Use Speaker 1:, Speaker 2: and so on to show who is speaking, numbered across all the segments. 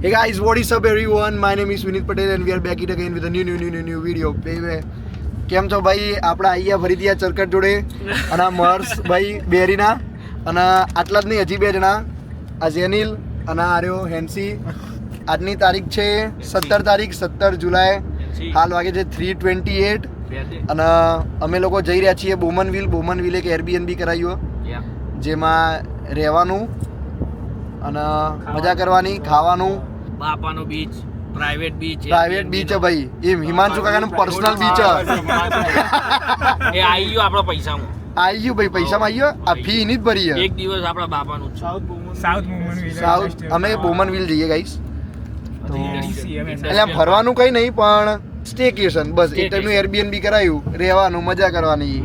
Speaker 1: Hey guys, what is up everyone? My name is Vinit Patel and we are back it again with a new video. Baby, કેમ છો ભાઈ? આપણે આયા ફરીથી આ ચરકટ જોડે અને આ મર્સ ભાઈ બેરીના અને આટલા જ નહીં, હજી બે જણા, આ જેનિલ અને આ રહ્યો હેન્સી. આજની તારીખ છે 17 જુલાઈ. હાલ વાગે છે 3:28 અને અમે લોકો જઈ રહ્યા છીએ બોમનવિલ એક એરબીએનબી કરાવ્યો, જેમાં રહેવાનું અને મજા કરવાની, ખાવાનું.
Speaker 2: બાપાનો બીચ, પ્રાઇવેટ બીચ
Speaker 1: છે ભાઈ. એ હિમાંશુ કાકાનું પર્સનલ બીચ છે.
Speaker 2: એ આવી ગયો આપણા પૈસામાં.
Speaker 1: આવી ગયું ભાઈ, પૈસામાં આવી ગયો. આ ફી એની જ ભરી છે.
Speaker 2: એક દિવસ આપણા બાપાનું
Speaker 1: સાઉથ અમે બોમનવિલ જઈએ ગાઈસ. એટલે ફરવાનું કઈ નહીં પણ સ્ટેકેશન, બસ એ ટાઈમનું એરબીએનબી કરાયું, રહેવાનું, મજા કરવાની.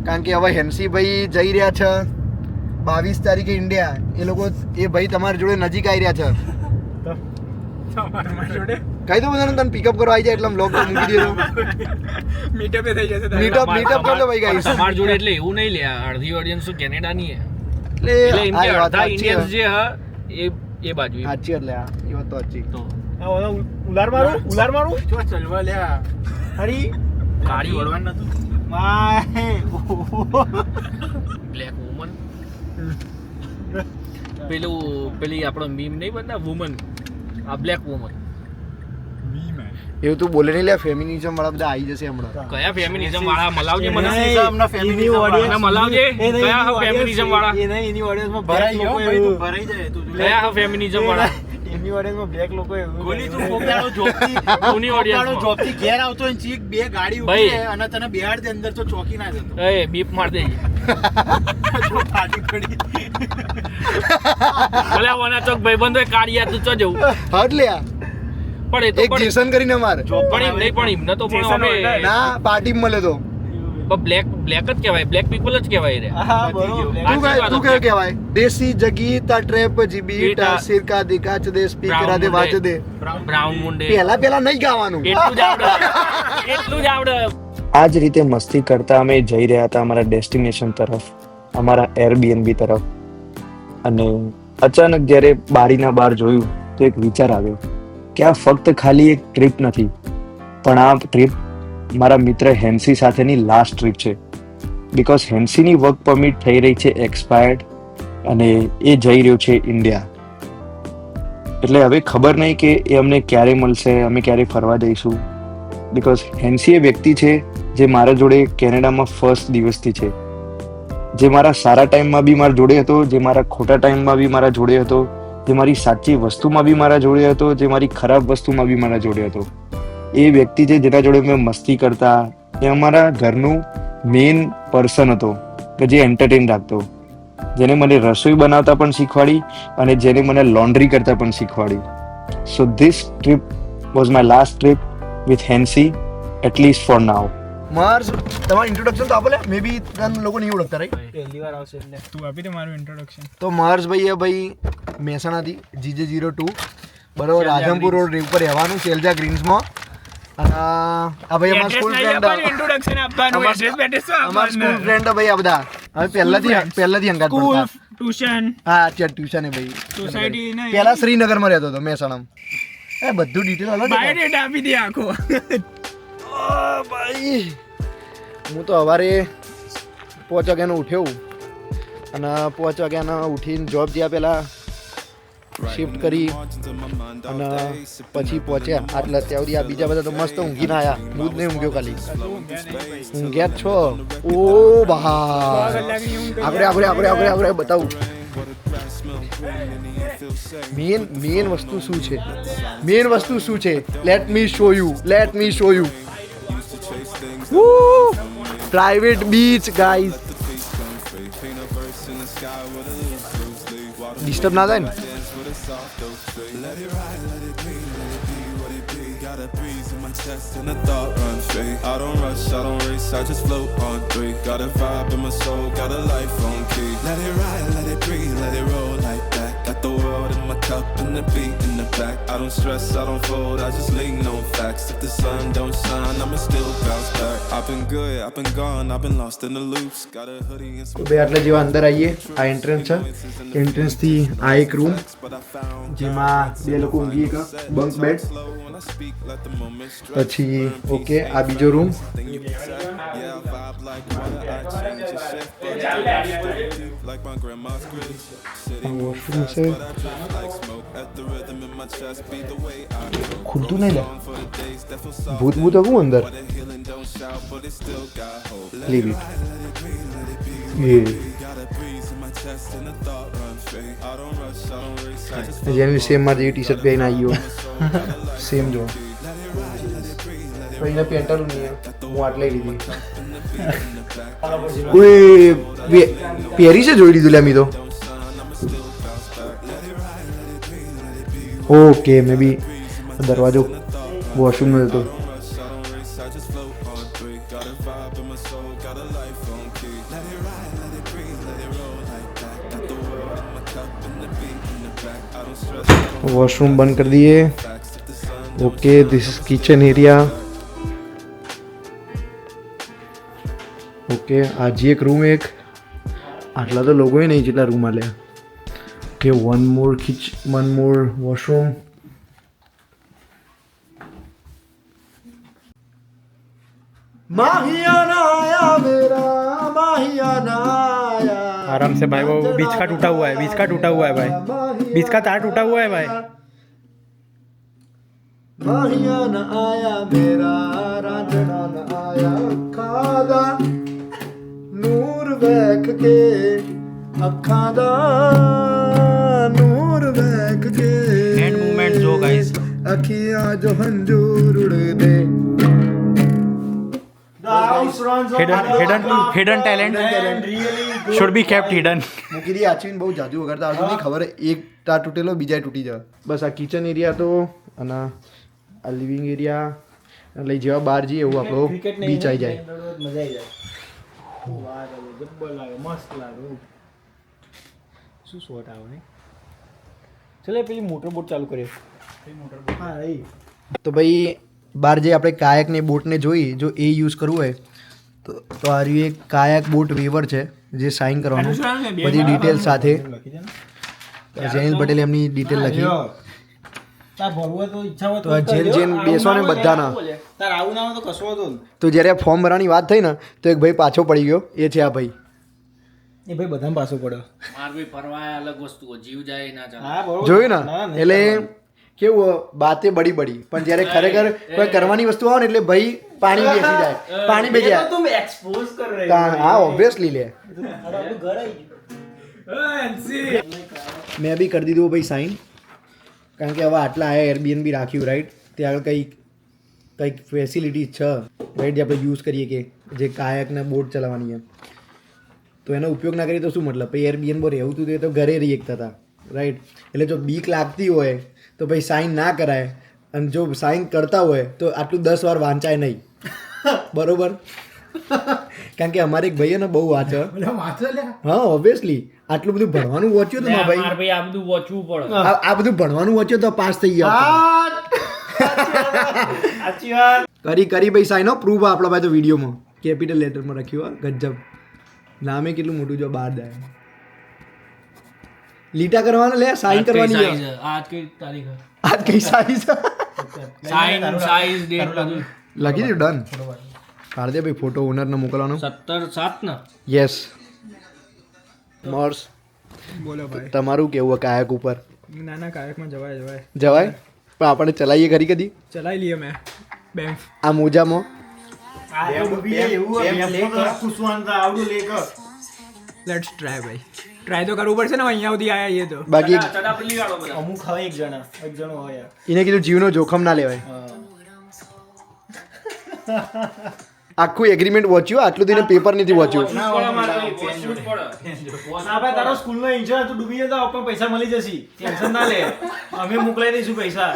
Speaker 1: કારણ કે હવે હેન્સી ભાઈ જઈ રહ્યા છે 22 તારીખે ઇન્ડિયા. એ લોકો એ ભાઈ તમારી જોડે નજીક આવી રહ્યા છે. કહી દો બધાને, તને પિકઅપ કરવા આવી જાય એટલે બ્લોગ મૂકી દેજો. મીટઅપ કરી લો ભાઈ ગાઈસ.
Speaker 2: તમારી જોડે એટલે એવું નહીં લે, અડધી ઓડિયન્સ તો કેનેડાની છે.
Speaker 1: એટલે
Speaker 2: એમ કે અડધા ઇન્ડિયન્સ જે હ એ બાજુ
Speaker 1: સાચી. એટલે આ એ વાત તો સાચી.
Speaker 2: તો
Speaker 3: ઉલાર મારું ચો ચલવા લ્યા હરી
Speaker 2: કાળી
Speaker 3: વળવાનું નતું માય
Speaker 2: બ્લેક વુમન. પેલી આપણો મીમ નહીં બનતા વુમન, આ બ્લેક વુમન.
Speaker 1: એવું તું બોલે નહીં લે. ફેમિનિઝમ વાળા બધા આવી જશે હમણાં.
Speaker 2: કયા ફેમિનિઝમ વાળા? મલાવજે મને.
Speaker 3: હમણાં ફેમિનિઝમ
Speaker 2: મને મલાવજે. કયા ફેમિનિઝમ વાળા?
Speaker 3: એની ઓડિયન્સમાં ભરાઈ ગયો ભાઈ, તું ભરાઈ જાય તું.
Speaker 2: કયા ફેમિનિઝમ વાળા?
Speaker 3: એની ઓડિયન્સમાં બ્લેક લોકો એવું
Speaker 2: ગોલી તું ફોકડાનો જોબથી કોની ઓડિયન્સમાં?
Speaker 3: જોબથી ઘેર આવતો હોય ચીક બે ગાડી ઊભી છે અને તને બેહાડ દે અંદર તો ચોકી ના જતો.
Speaker 2: એ બીપ માર દે.
Speaker 3: ફાટી પડી
Speaker 2: ભલે વના ચોક ભાઈબંધો કાઢ્યા તું ચો જવું
Speaker 1: હટ લે.
Speaker 2: પણ એ તો
Speaker 1: એક જેસન કરીને માર
Speaker 2: પણ એમ નહીં, પણ એમને તો પણ અમે
Speaker 1: ના પાર્ટી મળે તો
Speaker 2: બ્લેક જ કહેવાય, બ્લેક પીપલ જ કહેવાય રે.
Speaker 3: હા બરોબર.
Speaker 1: તું કયો કહેવાય? દેશી જગીતા ટ્રેપ જીબીટા સિરકા દિકાચ દે સ્પીકર દે વાચ દે.
Speaker 2: બ્રાઉન મુંડે
Speaker 1: પહેલા નહીં ગાવાનું.
Speaker 2: એટલું જ આવડે, એટલું જ આવડે.
Speaker 4: આ જ રીતે મસ્તી કરતા અમે જઈ રહ્યા હતા અમારા ડેસ્ટિનેશન તરફ, અમારા એરબીએનબી તરફ. અને અચાનક જ્યારે બારીના બહાર જોયું તો એક વિચાર આવ્યો કે આ ફક્ત ખાલી એક ટ્રીપ નથી, પણ આ ટ્રીપ મારા મિત્ર હેન્સી સાથેની લાસ્ટ ટ્રીપ છે. બિકોઝ હેન્સીની વર્ક પરમિટ થઈ રહી છે એક્સપાયર્ડ અને એ જઈ રહ્યો છે ઇન્ડિયા. એટલે હવે ખબર નહીં કે એ અમને ક્યારે મળશે, અમે ક્યારે ફરવા જઈશું. બિકોઝ હેન્સી એ વ્યક્તિ છે જે મારા જોડે કેનેડામાં ફર્સ્ટ દિવસથી છે, જે મારા સારા ટાઈમમાં બી મારા જોડે હતો, જે મારા ખોટા ટાઈમમાં બી મારા જોડે હતો, જે મારી સાચી વસ્તુમાં બી મારા જોડે હતો, જે મારી ખરાબ વસ્તુમાં બી મારા જોડે હતો. એ વ્યક્તિ છે જેના જોડે મેં મસ્તી કરતા. એ અમારા ઘરનું મેઇન પર્સન હતો કે જે એન્ટરટેન રાખતો, જેને મને રસોઈ બનાવતા પણ શીખવાડી અને જેને મને લોન્ડ્રી કરતા પણ શીખવાડી. So this trip was my last trip with હેન્સી, એટલીસ્ટ ફોર નાઉ.
Speaker 1: માર્સ, તમારું ઇન્ટ્રોડક્શન તો આપો લે. મે બી તને લોકો નહીં ઓળખતા, રાઈટ?
Speaker 3: પહેલી વાર આવશે એટલે
Speaker 5: તું આપી દે મારું ઇન્ટ્રોડક્શન.
Speaker 1: તો માર્સ ભાઈ એ ભાઈ મહેસાણાથી GJ02 બરોબર, રાધનપુર રોડ ઉપર રહેવાનું, સેલ્જા ગ્રીન્સમાં. અને આ ભાઈ અમારા સ્કૂલ ફ્રેન્ડ,
Speaker 5: ઇન્ટ્રોડક્શન આપવાનું, એડ્રેસ બેડ્રેસ
Speaker 1: અમારા સ્કૂલ ફ્રેન્ડ ભાઈ આ બધા. હવે પહેલાથી અંગાત પડતા.
Speaker 5: ટ્યુશન
Speaker 1: હા, અત્યારે ટ્યુશન એ ભાઈ
Speaker 5: સોસાયટી ને
Speaker 1: પહેલા શ્રીનગરમાં રહેતો હતો, મહેસાણામાં. એ બધું ડિટેલ અલગ.
Speaker 5: બાયોડેટા આપી દે આખો.
Speaker 1: ભાઈ હું તો સવારે 5 વાગ્યાનો ઉઠ્યો અને 5 વાગ્યાનો ઉઠીને જોબ જ્યાં પહેલાં શિફ્ટ કરી અને પછી પહોંચ્યા. આટલા ત્યાં સુધી આ બીજા બધા તો મસ્ત ઊંઘીને આવ્યા. હું જ નહીં ઊંઘ્યો, ખાલી ઊંઘ્યા જ છો. ઓ બા, આપણે બતાવું મેન વસ્તુ શું છે. Let me show you. Private beach guys. Disturb ના થાય ને?
Speaker 6: And the thought runs straight. I don't rush, I don't race, I just float on 3. Got a vibe in my soul, got a life on key. Let it ride, let it breathe, let it roll like that. Got the world in my cup, cup and the beat in the back. I don't stress, I don't fold, I just lean on facts. If the sun don't shine, I'ma still bounce back. I've been good, I've been gone, I've been lost in the loops. Got a hoodie and some
Speaker 1: તો ભાઈ આટલે જેવા અંદર આવીએ. આ entrance છે. એન્ટ્રન્સથી આ એક રૂમ જેમાં બે લોકો ઊંઘી એક બંક બેડ. પછી ઓકે આ બીજો રૂમ. વોશરૂમ છે. ખુલતું નહીં લે ભૂત ભૂત હતું અંદર. Leave it. જેની સેમ મારી જેવી ટી શર્ટ પહેરીને આવ્યો. સેમ જો પણ એને પેન્ટલું નહીં. હું આટલે લીધી. પહેરી છે જોઈ લીધું લે મી તો. ઓકે મે બી દરવાજો વોશરૂમ નો હતો. वॉशरूम बंद कर दिए. Okay this is kitchen area. Okay आज एक रूम एक આટલા તો લોકો નહીં જેટલા રૂમ આલે. Okay one more washroom. माहियाना आया मेरा माहियाना आया.
Speaker 3: आराम से भाई, वो बीच का टूटा हुआ है, बीच का टूटा हुआ है भाई, बीच का तार टूटा हुआ है भाई.
Speaker 1: माहियाना आया मेरा रांझना न आया. खादा नूर वेख के अखा दा नूर वेख के
Speaker 3: हैंड मूवमेंट जो गाइस,
Speaker 1: अखियां जो हंजूर उड़ दे.
Speaker 3: hidden talent should be kept hidden.
Speaker 1: મૂકી દી આચવીને બહુ જાદુ વગરતા આવતું નહીં. ખબર એક તાર તૂટેલો બીજા તૂટી જાય. બસ આ કિચન એરિયા તો અને આ લિવિંગ એરિયા એટલે જેવા બહાર જઈએ એવું આપણો બીચ આવી જાય.
Speaker 5: મજા આવી જાય. વાહ જબ્બર લાગે, મસ્ત લાગે. શું શોટ આવે ને. ચલે પેલી મોટર બોટ ચાલુ કરીએ. હા એ
Speaker 1: તો ભાઈ બહાર જે આપણે કાયક ને બોટને જોઈ, જો એ યુઝ કરવું હોય તો આ રહ્યું એક કાયક બોટ વેવર છે જે સાઇન કરવાનું બધી ડિટેલ સાથે. જૈનિલ પટેલે એમની ડિટેલ લખી. તો આ જેન બેસવાને બધાના.
Speaker 5: તાર આવું ના હોય તો કશો હતો.
Speaker 1: તો જ્યારે આ ફોર્મ ભરવાની વાત થઈ ને તો એક ભાઈ પાછો પડી ગયો. એ છે આ ભાઈ.
Speaker 5: એ ભાઈ બધાને પાછો પડ્યો.
Speaker 2: માર ભાઈ ફરવા અલગ વસ્તુ, જીવ જાય ના જાય.
Speaker 5: હા બરોબર.
Speaker 1: જોયું ને એટલે કેવું બાતે બડી બડી પણ જ્યારે ખરેખર કોઈ કરવાની વસ્તુ આવે ને એટલે ભાઈ પાણી બેસી જાય. પાણી બેસી જાય.
Speaker 5: तुम एक्सपोज कर रहे
Speaker 1: હા ઓબ્વિયસલી લે.
Speaker 5: घर आई
Speaker 1: મેં બી કરી દીધું ભાઈ સાઇન. કારણ કે હવે આટલા આયા એરબીએનબી રાખ્યું રાઈટ. ત્યાં આગળ કંઈક ફેસિલિટી છે રાઈટ જે આપણે યુઝ કરીએ કે જે કાયકને બોટ ચલાવવાની છે તો એનો ઉપયોગ ના કરીએ તો શું મતલબ. પછી એરબીએનબી રહેવું હતું તો ઘરે રહી એકતા હતા રાઈટ. એટલે જો બીક લાગતી હોય તો ભાઈ સાઇન ના કરાય. અને જો સાઇન કરતા હોય તો આટલું 10 વાર વાંચાય નહીં. બરોબર. કારણ કે અમારે એક ભાઈ ને બહુ વાંચે. હા ઓબ્વિયસલી આટલું બધું ભણવાનું વાંચ્યું હતું ભાઈ.
Speaker 2: માર ભાઈ આ બધું વાંચવું પડે.
Speaker 1: આ બધું ભણવાનું વાંચ્યું તો પાસ થઈ ગયા. કરી ભાઈ સાઈન પ્રૂફ આપણા ભાઈ તો વિડીયોમાં કેપિટલ લેટરમાં રાખ્યું. ગજબ નામે કેટલું મોટું જો બાર દાય. લીટા કરવાના લે સાઈન કરવાની.
Speaker 2: આજ કઈ તારીખ છે?
Speaker 1: આજ કઈ સાઈઝ
Speaker 2: સાઈન સાઈઝ ડેટ બધું
Speaker 1: લખી દીધું. ડન. કાઢ દે ભાઈ ફોટો ઓનરને મોકલવાનો.
Speaker 2: 17/7 ને.
Speaker 1: યસ. મોર્સ
Speaker 5: बोलो भाई.
Speaker 1: તમારું કેવું કાયક ઉપર
Speaker 5: नाना कायक में जवाय
Speaker 1: જવાય પણ આપણે ચલાવીએ ખરી કદી
Speaker 5: चला लिए मैं बैंक
Speaker 1: આ મોજામાં.
Speaker 5: लेट्स ट्राई भाई. ट्राई तो करવું પડશે ને અહીંયા સુધી આયા ये तो.
Speaker 1: બાકી
Speaker 2: ચડાપલી વાળો બધા.
Speaker 5: અમુક હવે એક જણો હોય.
Speaker 1: એને કીધું જીવનો જોખમ ના લેવાય. આખું એગ્રીમેન્ટ વાંચ્યું, આટલું દિને પેપર નથી વાંચ્યું.
Speaker 5: ના ભાઈ તારો સ્કૂલનો ઇન્સ્યોરન્સ તું ડૂબી જતો પણ પૈસા મળી જશે, ટેન્શન ના લે, અમે મોકલાઈ દઈશું પૈસા.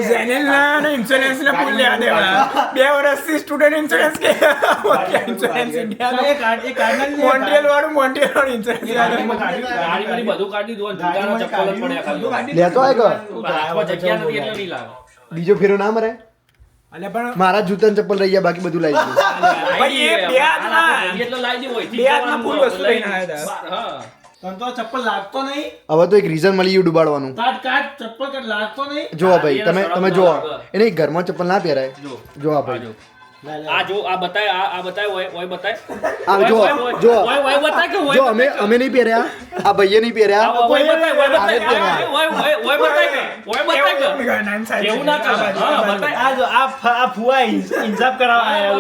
Speaker 7: જેનેલના ઇન્સ્યોરન્સને ફૂલ લેવા દેવા 2 વર્ષથી સ્ટુડન્ટ ઇન્સ્યોરન્સ કે ઇન્સ્યોરન્સ ઇન્ડિયાનો
Speaker 5: એ કાર્ડ ના લીધે
Speaker 7: મોન્ટ્રીયલ વાળું ઇન્સ્યોરન્સ
Speaker 2: ગાડીમાંથી બધું કાઢી દીધું, જૂતાના ચપ્પલ જ પડ્યા ખાલી.
Speaker 1: લેતો હોય કે
Speaker 2: હાથમાં જગ્યા નથી એટલે નહીં લાવે.
Speaker 1: બીજો ફેરો ના મરે.
Speaker 7: અલ્યા પણ
Speaker 1: મારા જૂતા ને ચપ્પલ રહી ગયા, બાકી બધું લાવી દીધું.
Speaker 7: ભાઈ એ બે હાથમાં
Speaker 2: એટલે લાવી દીધું હોય.
Speaker 7: બે હાથમાં ફૂલ વસ્તુ લઈને આવ્યા હતા.
Speaker 2: હા.
Speaker 5: તને તો ચપ્પલ લાગતો નહીં.
Speaker 1: હવે તો એક રીઝન મળી ગયું ડુબાડવાનું.
Speaker 5: કાટ ચપ્પલ કાટ લાગતો નહીં.
Speaker 1: જોવા ભાઈ, તમે જોવો એને ઘરમાં ચપ્પલ ના પહેરાય. જોવા ભાઈ,
Speaker 2: આ જો આ બતાય, આ બતાય, ઓય બતાય.
Speaker 1: આ જો જો
Speaker 2: ઓય બતાય કે ઓય
Speaker 1: જો અમે નહીં પહેર્યા, આ ભાઈએ નહીં પહેર્યા.
Speaker 2: ઓય બતાય, ઓય બતાય. ઓય બતાય કે ઓય બતાય કે એવું ના ચાલે. હા બતાય.
Speaker 5: આ જો આ ફુવા ઇન્સાફ કરાવવા આયા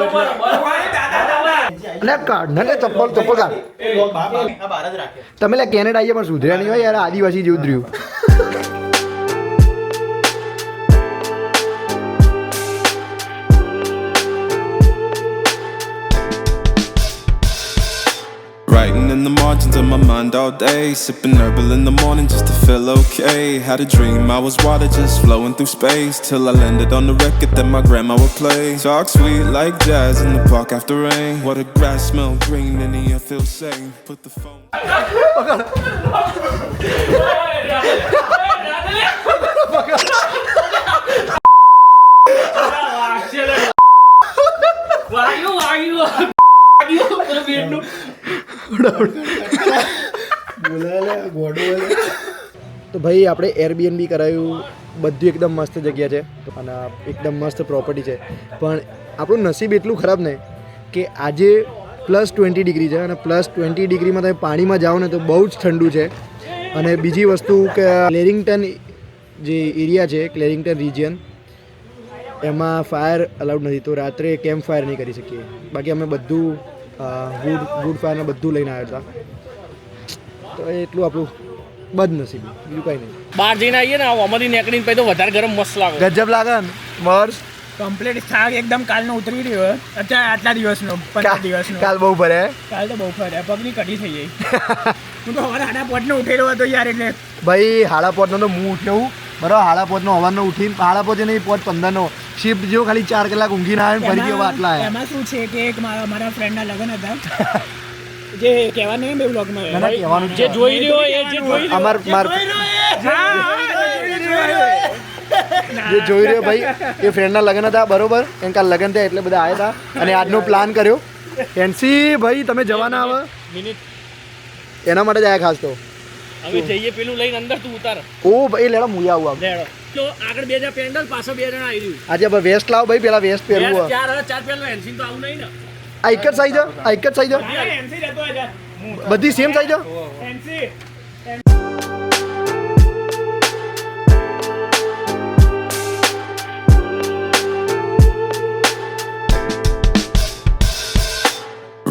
Speaker 5: એટલે
Speaker 1: એટલે કાઢ ને ચપ્પલ કાઢ.
Speaker 5: આ બહાર જ રાખે.
Speaker 1: તમે લે કેનેડા આવીએ પણ સુધર્યા નહીં હોય યાર, આદિવાસી જેવું જ રહ્યું.
Speaker 6: Writing in the margins of my mind all day, sipping herbal in the morning just to feel okay. Had a dream I was water just flowing through space, till I landed on the record that my grandma would play. Talk sweet like jazz in the park after rain. What the grass smell green and the air feels sane. Put the phone.
Speaker 1: તો ભાઈ આપણે Airbnb કરાયું, બધું એકદમ મસ્ત જગ્યા છે અને એકદમ મસ્ત પ્રોપર્ટી છે. પણ આપણું નસીબ એટલું ખરાબ ને કે આજે +20 ડિગ્રી છે અને +20 ડિગ્રીમાં તમે પાણીમાં જાઓ ને તો બહુ જ ઠંડુ છે. અને બીજી વસ્તુ કે ક્લેરિંગ્ટન જે એરિયા છે, ક્લેરિંગ્ટન રિજિયન, એમાં ફાયર અલાઉડ નથી, તો રાત્રે કેમ્પ ફાયર નહીં કરી શકીએ. બાકી અમે બધું વુડ ફાયર ને બધું લઈને આવ્યા હતા. તો એટલું આપણું બદનસીબી, બીજું કંઈ નહીં.
Speaker 2: બહાર જઈને આવીએ ને અમારી નીકળીને પછી તો વધારે ગરમ મસ્ત લાગે.
Speaker 1: ગજબ લાગે ને મર્સ.
Speaker 7: કમ્પ્લીટ થાક એકદમ કાલનો ઉતરી રહ્યો અત્યારે આટલા દિવસનો 15 દિવસનો.
Speaker 1: કાલ બહુ ભરે.
Speaker 7: કાલ તો બહુ ફર્યા, પગની કઢી થઈ ગઈ. હું તો હવારે 8:30 ઉઠેલો હતો યાર, એટલે
Speaker 1: ભાઈ 5:30 તો હું ઉઠ્યો બરાબર. 5:30 હવાનો ઉઠીને 5:30 નહીં 5:15 શિફ્ટ જેવો ખાલી 4 કલાક ઊંઘી ના આવે ફરી જેવા આટલા આવ્યા.
Speaker 7: એમાં શું છે કે એક મારા ફ્રેન્ડના લગ્ન હતા, જે કહેવાનું નહીં બે બ્લોગમાં,
Speaker 1: કહેવાનું
Speaker 2: જે જોઈ રહ્યો એ જે જોઈ રહ્યો
Speaker 1: અમાર જે જોઈ રહ્યો ભાઈ એ ફ્રેન્ડના લગ્ન હતા બરોબર. એમ કાલ લગ્ન થયા એટલે બધા આવ્યા હતા અને આજનો પ્લાન કર્યો. એનસી ભાઈ તમે જવાના આવે
Speaker 2: મિનિટ
Speaker 1: એના માટે જ આવ્યા ખાસ. તો
Speaker 2: હવે જઈએ પેલું લઈને અંદર તું ઉતાર.
Speaker 1: ઓ ભાઈ લેડો મુયા આવું
Speaker 2: લેડો તો આગળ 2 જણા પેન્ડલ, પાછળ 2 જણા આવી રહ્યું.
Speaker 1: આજે હવે વેસ્ટ લાવો ભાઈ, પેલા વેસ્ટ પહેરવું.
Speaker 2: ચાર પેલા એન્સિન તો આવું નહીં ને.
Speaker 1: આ એક જ સાઈઝ, આ એક જ સાઈઝ
Speaker 7: એમસી જતો હતા.
Speaker 1: બધી સેમ સાઈઝ.
Speaker 7: એમસી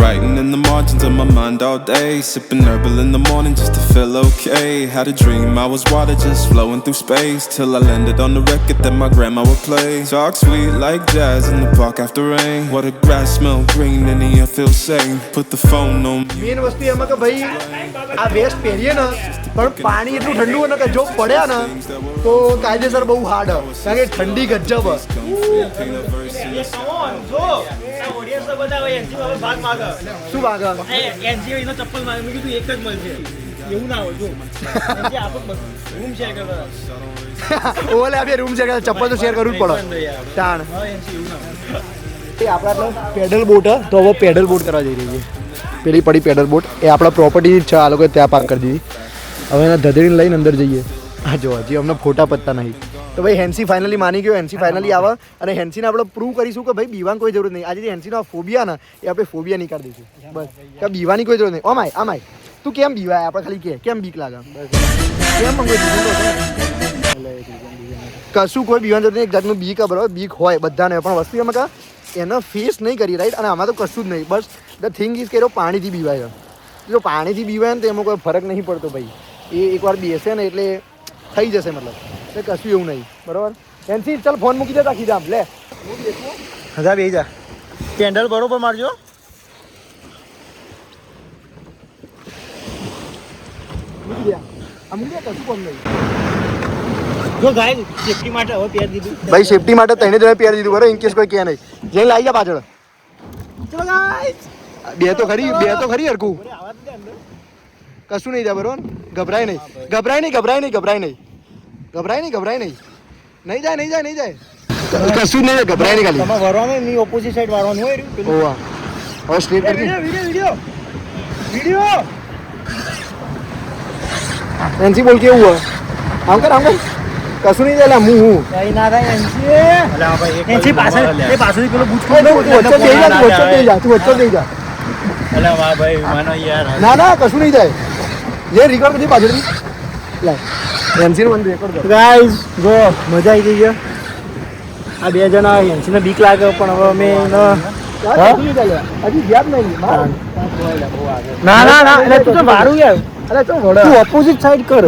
Speaker 6: Writing in the margins of my mind all day, sipping herbal in the morning just to feel okay. Had a dream I was water just flowing through space, till I landed on the record that my grandma would play. Talk sweet like jazz in the park after rain. What the grass smell green and the air feels sane. Put the phone on me.
Speaker 1: Main વસ્તુ એમાં કે ભાઈ આ waste પહેરીએ ને પણ પાણી એટલું ઠંડુ હોય ને કે જો પડ્યા ને તો કાયદેસર બહુ હાર્ડ, કારણ કે ઠંડી ગજબ. શું ભાગ
Speaker 5: ચપ્પલ મારે મેં કીધું એક જ મળશે, એવું ના હોય. જો રૂમ શેર કરવા
Speaker 1: ઓલે આપણે રૂમ શેર કરે, ચપ્પલ તો શેર કરવું જ પડે તાણ. એ આપણા પેડલ બોટ તો હવે પેડલ બોટ કરવા જઈ રહી છે. પેલી પડી પેડલ બોટ, એ આપણા પ્રોપર્ટી જ છે, આ લોકોએ ત્યાં પાર્ક કરી દીધી. હવે એના ધધડીને લઈને અંદર જઈએ. હા જો હજી અમને ફોટા પત્તા નહીં. તો ભાઈ હેન્સી ફાઇનલી માની ગયો, હેન્સી ફાઇનલી આવે અને હેન્સીને આપણે પ્રૂવ કરીશું કે ભાઈ બીવાની કોઈ જરૂર નહીં. આજે હેન્સીનો આ ફોબિયા ને એ આપણે ફોબિયા નહીં કાઢી દઈશું બસ, કે બીવાની કોઈ જરૂર નહીં. ઓમાય આમાય તું કેમ બીવાય, આપણે ખાલી કે કેમ બીક લાગે કેમ કોઈ કશું કોઈ બીવાની જરૂર નહીં. એક જાતનું બીક બરાબર, બીક હોય બધાને, પણ વસ્તુ એમાં કે એનો ફેસ નહીં કરી રાઈટ. અને આમાં તો કશું જ નહીં, બસ ધ થિંગ ઇઝ કે પાણીથી બીવાય છે. જો પાણીથી બીવાય ને તો એમાં કોઈ ફરક નહીં પડતો ભાઈ. એ એકવાર બેસે ને એટલે થઈ જશે, મતલબ એટલે કશું એવું નહીં બરાબર. એનસી ચાલ ફોન મૂકી દે, રાખી દે આમ લે હજા બે જા
Speaker 5: કેન્ડલ બરોબર મારજો. જો ગાય સેફટી માટે હવે પહેરી દીધું.
Speaker 1: ભાઈ સેફટી માટે તને જ પહેરી દીધું બરાબર, ઇન કેસ કોઈ કે નહીં. જઈને લાવી જા પાછળ.
Speaker 5: ચલો ગાઈસ.
Speaker 1: બે તો ખરી હરકું. કશું નહીં થાય બરોબર. ગભરાય નહીં. નહીં જાય. કશું નહીં ગભરાય નહીં ખાલી.
Speaker 5: તમે વરવાનું એમની ઓપોઝિટ સાઈડ વાળવાનું હોય રહ્યું પેલું.
Speaker 1: ઓવા હવે સ્ટ્રેટ કરી
Speaker 5: વિડિયો
Speaker 1: એનસી બોલ કેવું હોય આમ કર કશું નહીં થાય હું
Speaker 5: કઈ ના થાય એનસી. અલા ભાઈ એનસી પાછળ એ પાછળથી પેલો બૂચ
Speaker 1: તું વચ્ચે જઈ જા.
Speaker 5: અલા વાહ ભાઈ માનો યાર.
Speaker 1: ના કશું નહીં થાય. જે રેકોર્ડ કરી પાછળથી લા એનસી નું રેકોર્ડ કર.
Speaker 5: ગાઈસ જો મજા આવી ગઈ છે. આ બે જણા એનસી ને બીક લાગે પણ હવે અમે
Speaker 1: હજી ગયા જ નહીં.
Speaker 5: ના એટલે તું તો મારું યાર.
Speaker 1: અરે તો
Speaker 5: તું ઓપોઝિટ સાઈડ કર.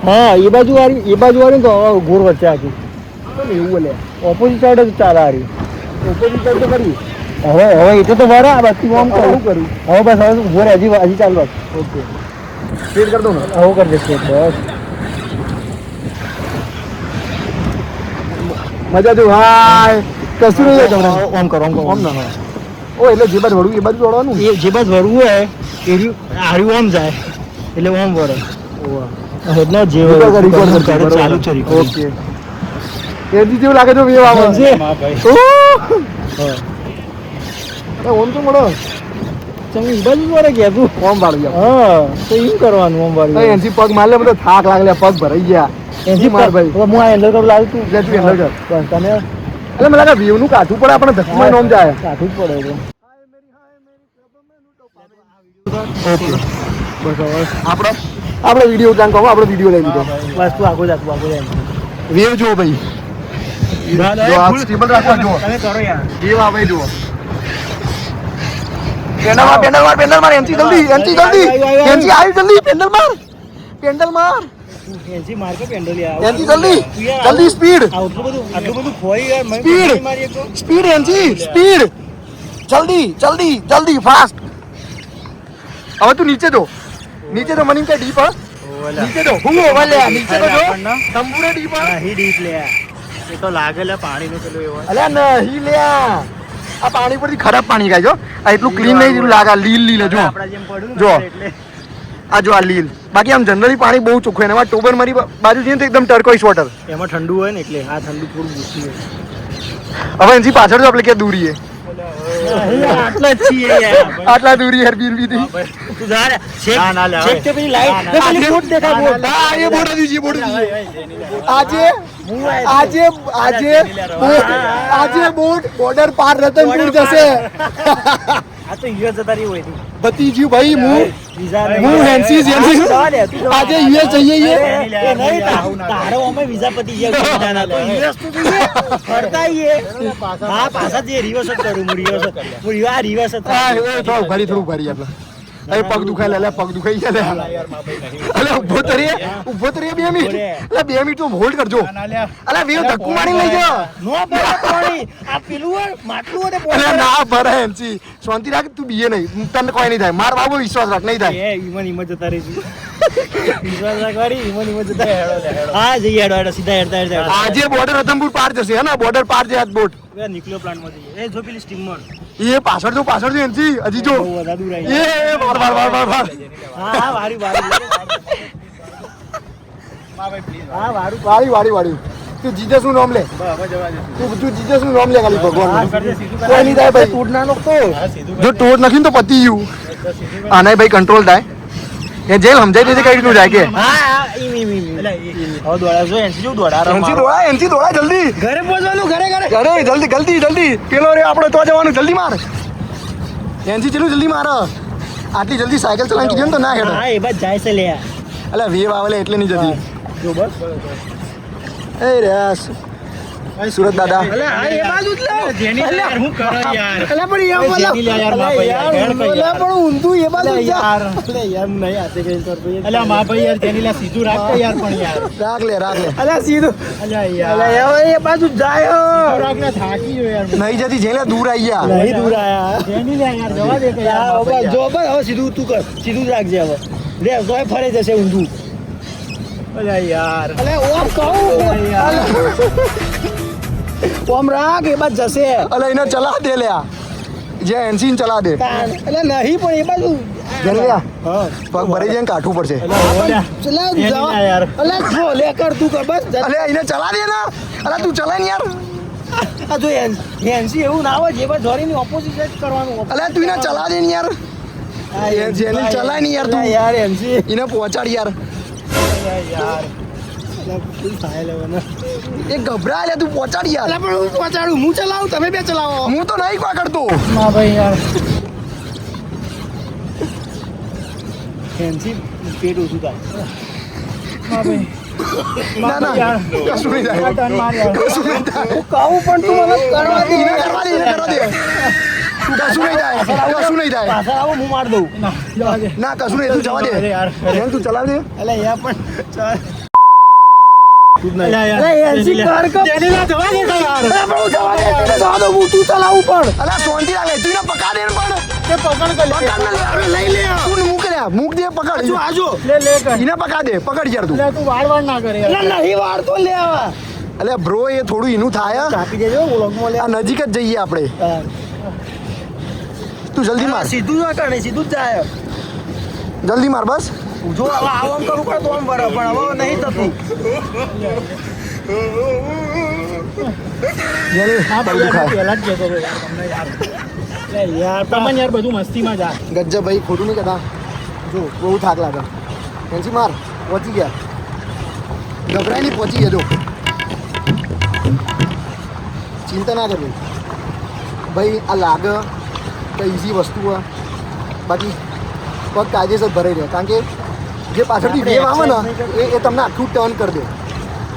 Speaker 5: હા એ બાજુ વાળી ને તો હવે ઘોર વચ્ચે આખી
Speaker 1: એવું બોલે
Speaker 5: ઓપોઝિટ સાઈડ જ ચાલે હારી.
Speaker 1: ઓપોઝિટ સાઈડ તો કરી.
Speaker 5: હવે એટલે તો બરાબર આ બાકી આમ કરું હવે બસ હવે ઉભો રહે હજી ચાલુ.
Speaker 1: ઓકે સ્ટ્રેટ કર દો ને.
Speaker 5: હવે કરી દેશે બસ.
Speaker 1: મજા જો હાય કશું નહીં થાય.
Speaker 5: ઓમ કરો
Speaker 1: ઓમ ના ઓ એટલે જે બાજુ વળવું એ બાજુ દોડવાનું.
Speaker 5: એ જે બસ વરવું હોય એ હાર્યું ઓમ જાય એટલે ઓમ વરે. એટલે જે
Speaker 1: રેકોર્ડ
Speaker 5: ચાલુ છે
Speaker 1: ઓકે એથી જેવું લાગે છે વેવ આવે છે. ઓમ તો મળો
Speaker 5: તમે એ બાજુ વરે ગયા તું
Speaker 1: ઓમ વાળી જાય.
Speaker 5: હા તો એમ કરવાનું ઓમ વાળી.
Speaker 1: એનસી પગ માર લે બધો થાક લાગે પગ ભરાઈ ગયા.
Speaker 5: એનસી
Speaker 1: માર ભાઈ
Speaker 5: હું આ એન્ડર કરું લાવું તું
Speaker 1: લે તું એન્ડર કર.
Speaker 5: બસ તને
Speaker 1: એટલે મને લાગે વેવ નું કાઠું પડે આપણે ધક્કમાં નોમ જાય.
Speaker 5: કાઠું જ પડે છે.
Speaker 1: ઓકે બસ હવે આપણે વિડીયો જાણ કહો આપણે વિડીયો લઈ લીધો.
Speaker 5: બસ તું આગળ જા જાય.
Speaker 1: વેવ જો ભાઈ જો આ સ્ટેબલ રાખવા જો
Speaker 5: તમે કરો યાર.
Speaker 1: વેવ આવે જો પેન્ડલ માર એનસી જલ્દી એનસી આવી પેન્ડલ માર
Speaker 5: એનસી માર કે પેન્ડલ યાર.
Speaker 1: એનસી જલ્દી સ્પીડ
Speaker 5: આટલું બધું ખોઈ યાર મને
Speaker 1: Speed.
Speaker 5: નહીં મારી એક તો.
Speaker 1: સ્પીડ એનસી સ્પીડ જલ્દી ફાસ્ટ. હવે તું નીચે જો મને કે ડીપ નીચે જો હું ઓવર લે નીચે તો જો તંબુરે ડીપ
Speaker 5: નહીં ડીપ લે એ તો લાગે લે પાણીનું પેલું એવું.
Speaker 1: અલ્યા નહીં લે આ પાણી પરથી ખરાબ પાણી કાય જો આ એટલું ક્લીન નહીં લાગે લીલ જો
Speaker 5: આપણા જેમ પડ્યું
Speaker 1: જો.
Speaker 5: ને એટલે
Speaker 1: આ જો આ લીલ બાકી આમ જનરલી પાણી બહુ ચોખ્ખું એમાં ટોબર મારી બાજુ જઈએ તો એકદમ ટર્કોઇસ વોટર.
Speaker 5: એમાં ઠંડુ હોય ને એટલે આ ઠંડુ થોડું ગુસ્સી હોય.
Speaker 1: હવે એનથી પાછળ જો આપણે ક્યાં દૂરીએ
Speaker 5: આટલા જ છીએ યાર.
Speaker 1: આટલા દૂરી એરબીએનબી થી
Speaker 5: તું જા રે. છેક તે પેલી લાઈટ પેલી બોટ દેખાય બોટ.
Speaker 1: હા એ બોટ દીજી આજે બોટ બોર્ડર પાર રતનપુર જશે.
Speaker 5: આ તો યુએસ જતા રહી હોય તું.
Speaker 1: ભતીજી ભાઈ
Speaker 5: વિઝા
Speaker 1: હું હેન્સી આજે યુએસ જઈએ
Speaker 5: એ નહીં તારો અમે વિઝા પતી ગયા તો યુએસ તો જોઈએ ફરતા આઈએ. હા પાછા જે રિવર્સ જ કરું હું રિવર્સ આ રિવર્સ જ
Speaker 1: થોડું ભારી આપણે અરે પગ દુખાય લે પગ દુખાઈ ગયા અલે ઉભો તો રે 2 મિનિટ અલે 2 મિનિટ તો હોલ્ડ કરજો અલે વેવ ધક્કુ મારી લઈ જા
Speaker 5: નો ભરે પાણી આ પેલું હોય માટલું હોય
Speaker 1: અલે ના ભરે એમસી શાંતિ રાખ તું બીએ નહીં તને કોઈ નહીં થાય માર બાબુ વિશ્વાસ રાખ નહીં થાય
Speaker 5: એ ઈમન જતા રહીશું વિશ્વાસ રાખવાડી ઈમન જતા હા જઈ હેડો સીધા હેડતા
Speaker 1: આજે બોર્ડર રતનપુર પાર જશે હે ને બોર્ડર પાર છે આજ બોટ
Speaker 5: નિકલ્યો પ્લાન્ટ માં જઈએ એ જો પેલી સ્ટીમર
Speaker 1: એ પાછળ જો એમસી હજી જો
Speaker 5: બહુ વધારે દૂર આવી
Speaker 1: એ વાર
Speaker 5: હા વારી
Speaker 1: વારી તું જીજસ નું નામ લે તું જીજસ નું નામ લે ખાલી ભગવાન કોઈ નહીં થાય ભાઈ
Speaker 5: તૂટ ના નખતો
Speaker 1: જો ટોટ નથી તો પતી ગયું આના ભાઈ કંટ્રોલ થાય એ જેલ સમજાઈ દેજે કઈ રીતનું જાય કે
Speaker 5: હા હવે દોડા જો એનસી જો દોડા
Speaker 1: એનસી દોડા જલ્દી
Speaker 5: ઘરે પહોંચવાનું ઘરે
Speaker 1: જલ્દી પેલો રે આપણે તો જવાનું જલ્દી માર એનસી ચેલું જલ્દી માર આટલી જલ્દી સાયકલ ચલાવી કીધી ને તો ના હેડો
Speaker 5: હા એ બાદ જાય છે લે
Speaker 1: અલે વેવ આવેલે એટલે નહીં જતી
Speaker 5: જો બસ
Speaker 1: એ રેસ સુરત દાદા
Speaker 7: એ બાજુ જ લાવ.
Speaker 3: જેની યાર હું કરો યાર
Speaker 7: અલા પણ યાર
Speaker 3: એ જેની લે યાર, માં ભાઈ યાર, હેડ કઈ
Speaker 7: અલા
Speaker 3: યાર.
Speaker 7: પણ ઊંધું એ બાજુ જ જા.
Speaker 3: યાર.
Speaker 7: અલા યાર હું નહીં હાથે કઈ કર ભાઈ.
Speaker 3: અલ્યા માં ભાઈ યાર જેની લે સીધું રાખ કે યાર પણ યાર
Speaker 1: રાખ લે
Speaker 7: અલા સીધું.
Speaker 3: અલ્યા
Speaker 7: અલા
Speaker 3: યાર
Speaker 7: યાર એ બાજુ જ જાય.
Speaker 3: સીધું રાખ ને થાકી ગયો યાર
Speaker 1: નહીં જતી જેલે દૂર આવી ગયા
Speaker 7: નહીં દૂર આયા.
Speaker 3: જેની લે યાર જવા દે કે યાર
Speaker 7: યાર
Speaker 3: માં ભાઈ
Speaker 7: જો બસ હવે સીધું તું કર. સીધું જ રાખજે હવે. રે તોય ફરે જશે ઊંધું.
Speaker 3: અલ્યા યાર
Speaker 7: અલે ઓમ કહું. ઓમ રાખ એ બાજુ જશે.
Speaker 1: અલે એને ચલા દે લ્યા જે એનસી ચલા દે
Speaker 7: અલે નહીં પણ એ બાજુ.
Speaker 1: જેને લ્યા
Speaker 7: હા.
Speaker 1: પગ ભરી જઈને કાઠું પડશે
Speaker 3: અલ્યા
Speaker 7: ચલા
Speaker 3: એની
Speaker 7: જવા.
Speaker 3: ના યાર.
Speaker 7: અલે જો લે કર તું કર બસ.
Speaker 1: અલે એને ચલા દે ને અલે તું ચલાય ને યાર
Speaker 7: આ જો એનસી એવું ના હોય જે બાજુ ધોરીની ઓપોઝિટ જ કરવાનું.
Speaker 1: અલે તું એને ચલા દે ને યાર જેને ચલાય ને યાર તું
Speaker 7: યાર એનસી
Speaker 1: એને પહોંચાડ યાર
Speaker 3: યાર
Speaker 7: શું થાય લેવાના.
Speaker 1: એ ગભરાય લે તું પહોંચાડ યાર
Speaker 7: અલા પણ હું પહોંચાડું. હું ચલાવું તમે બે ચલાવો.
Speaker 1: હું તો નહીં કોઈ કરતો
Speaker 3: માં ભાઈ યાર
Speaker 7: એનસી પેટ ઓછું થાય.
Speaker 3: માં ભાઈ
Speaker 1: ના ના કશું નહીં થાય
Speaker 3: ટર્ન માર યાર
Speaker 1: કશું નહીં થાય
Speaker 7: કહું પણ તું મને કરવા દે.
Speaker 1: એને કરવા દે એને કરવા દે કશું નહીં થાય કશું નહીં થાય
Speaker 7: પાછળ આવો હું માર દઉં.
Speaker 3: ના જવા દે
Speaker 1: ના કશું નહીં તું જવા દે
Speaker 3: યાર
Speaker 1: જેને તું ચલાવ દે
Speaker 7: અલે યાર પણ ચાલ.
Speaker 3: અલ્યા યાર
Speaker 7: અલે એનસી કર કર.
Speaker 3: જેની લે જવા દે કે યાર
Speaker 7: અલે પણ હું જવા દે. તને જવા દઉં. હું તું ચલાવું પણ.
Speaker 1: અલા શાંતિ રાખે તું એને પકડ દે ને પણ
Speaker 3: તે પકડ કે
Speaker 1: પકડ ને લે અરે લઈ લે તું મૂક લે મૂક દે પકડ
Speaker 7: જો આજો.
Speaker 3: લે કર
Speaker 1: એને પકડ દે પકડ યાર તું
Speaker 3: લે તું વાળ ના કરે યાર
Speaker 7: અલે નહીં વાળતો લે આવા.
Speaker 1: અલે બ્રો એ થોડું એનું થાય
Speaker 7: કાપી દેજો વ્લોગમાં લે.
Speaker 1: આ નજીક જ જઈએ આપણે તું જલ્દી માર
Speaker 7: સીધું ના કરે સીધું જ જાય.
Speaker 1: જલ્દી માર બસ
Speaker 7: જો હવે આમ કરું પડે તો આમ વરે પણ હવે નહીં થતું.
Speaker 1: જેને
Speaker 3: હા
Speaker 1: પગ
Speaker 3: ભાઈ યાર
Speaker 1: દુખાય
Speaker 3: પહેલા જ કહેતો હતો યાર તમને યાર લે યાર તમને યાર બધું મસ્તીમાં જા
Speaker 1: ગજ્જા ભાઈ ખોટું નહીં કહેતા જો બહુ થાક લાગે એનસી માર પહોંચી ગયા ગભરાય નહીં પહોંચી ગયા જો ચિંતા ના કરવી ભાઈ આ લાગે તો ઇઝી વસ્તુ હોય બાકી પગ કાયદેસર ભરાઈ રહે કારણ કે જે પાછળથી વેવ આવે ને એ તમને આખું ટર્ન કરી દે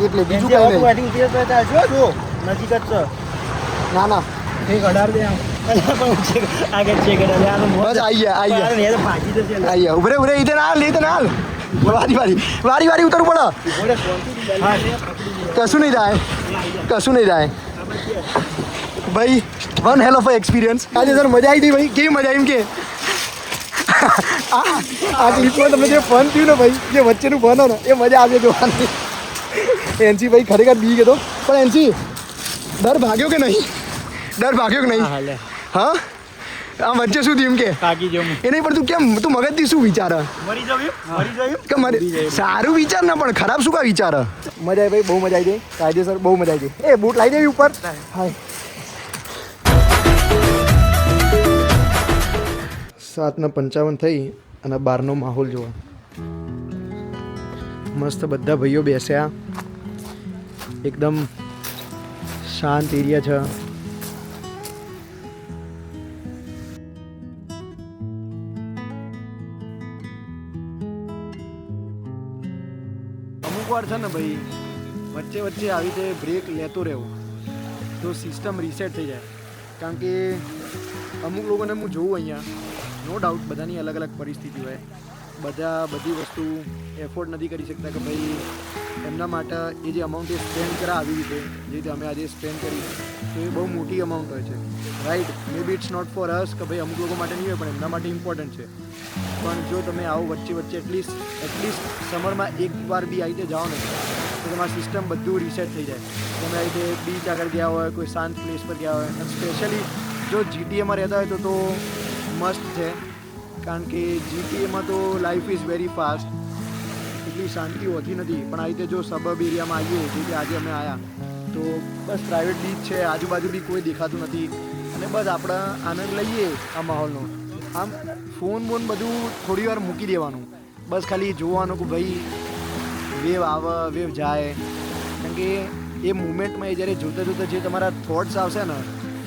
Speaker 1: એટલે બીજું કંઈ નહીં
Speaker 7: વેટિંગ પીરિયડ કરતા જો જો નજીક જ છે.
Speaker 1: ના ના
Speaker 3: એક અઢાર દે આમ
Speaker 7: અલા પણ છે આગળ છે કે આ તો
Speaker 1: બસ આવી ગયા આવી ગયા
Speaker 7: યાર ભાગી જશે.
Speaker 1: આવી ગયા ઉભરે ઉભરે ઇધર હાલ ઇધર હાલ વારી વારી ઉતરવું પડે કશું નહીં થાય કશું નહીં થાય ભાઈ વન હેલ ઓફ એક્સપિરિયન્સ આજે સર મજા આવી હતી ભાઈ કેવી મજા આવી એમ કે આ ક્લિપમાં તમને જે ફન થયું ને ભાઈ જે વચ્ચેનું ફન હોય ને એ મજા આવશે જોવાની એનસી ભાઈ ખરેખર બી ગયો પણ એનસી ડર ભાગ્યો કે નહીં ડર ભાગ્યો કે નહીં હા આમ વચ્ચે શું થયું એમ કે
Speaker 3: થાકી ગયો હું
Speaker 1: એ નહીં પણ તું કેમ તું મગજથી શું વિચાર
Speaker 7: મરી જવું
Speaker 1: કે મને સારું વિચાર ના પણ ખરાબ શું કા વિચાર મજા આવી ભાઈ બહુ મજા આવી ગઈ કાયદેસર બહુ મજા આવી ગઈ એ બૂટ લાવી દેવી ઉપર હા 7:55 થઈ અને બહારનો માહોલ જોવા મસ્ત બધા ભાઈઓ બેસ્યા એકદમ શાંત એરિયા છે અમુક વાર છે ને ભાઈ વચ્ચે વચ્ચે આવી રીતે બ્રેક લેતો રહેવો તો સિસ્ટમ રીસેટ થઈ જાય કારણ કે અમુક લોકોને હું જોઉં અહીંયા નો ડાઉટ બધાની અલગ અલગ પરિસ્થિતિ હોય બધા બધી વસ્તુ એફોર્ડ નથી કરી શકતા કે ભાઈ એમના માટે એ જે અમાઉન્ટ એ સ્પેન્ડ કરા આવી રીતે જે રીતે અમે આજે સ્પેન્ડ કરી તો એ બહુ મોટી અમાઉન્ટ હોય છે right may be it's not for us કે ભાઈ અમુક લોકો માટે નહીં હોય પણ એમના માટે ઇમ્પોર્ટન્ટ છે પણ જો તમે આવો વચ્ચે વચ્ચે એટલીસ્ટ સમરમાં એક વાર બી આવી રીતે જાઓ ને તો તમારું સિસ્ટમ બધું રીસેટ થઈ જાય તમે આવી રીતે બીચ આગળ ગયા હોય કોઈ શાંત પ્લેસ પર ગયા હોય અને સ્પેશિયલી જો જીટીએમાં રહેતા હોય તો મસ્ત છે કારણ કે જીટીએમાં તો લાઈફ ઇઝ વેરી ફાસ્ટ એટલી શાંતિ હોતી નથી પણ આ રીતે જો સબબ એરિયામાં આવીએ જે રીતે આજે અમે આવ્યા તો બસ પ્રાઇવેટ બીચ છે આજુબાજુ બી કોઈ દેખાતું નથી અને બસ આપણે આનંદ લઈએ આ માહોલનો આમ ફોન બધું થોડી વાર મૂકી દેવાનું બસ ખાલી જોવાનું કે ભાઈ વેવ આવે વેવ જાય કારણ કે એ મુમેન્ટમાં એ જ્યારે જોતાં જોતાં જે તમારા થોટ્સ આવશે ને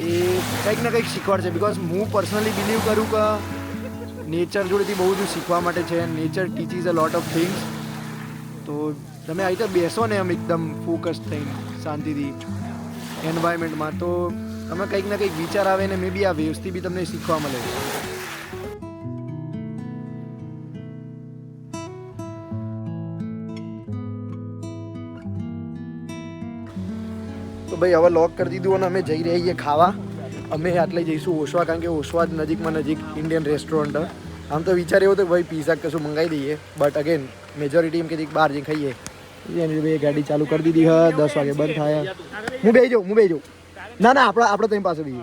Speaker 1: એ કંઈક ને કંઈક શીખવાડશે બિકોઝ હું પર્સનલી બિલીવ કરું કે નેચર જોડેથી બહુ બધું શીખવા માટે છે nature teaches a lot of things તો તમે આવી રીતે બેસો ને એમ એકદમ ફોકસ થઈને શાંતિથી એન્વાયરમેન્ટમાં. તો તમે કંઈક ને કંઈક વિચાર આવે ને મે બી આ વેવ્સથી બી તમને શીખવા મળે. તો ભાઈ હવે લોક કરી દીધું અને અમે જઈ રહ્યા છીએ ખાવા. અમે આટલે જઈશું ઓશવા, કારણ કે ઓશવા જ નજીકમાં નજીક ઇન્ડિયન રેસ્ટોરન્ટ. આમ તો વિચાર એવો હતો કે ભાઈ પીઝા કશું મંગાવી દઈએ, બટ અગેન મેજોરિટી એમ કે બહાર જઈને ખાઈએ. એની ભાઈ ગાડી ચાલુ કરી દીધી હ, 10 વાગે બંધ થાય. હું બેસી જાઉં. ના આપણે ત્યાં પાસે બી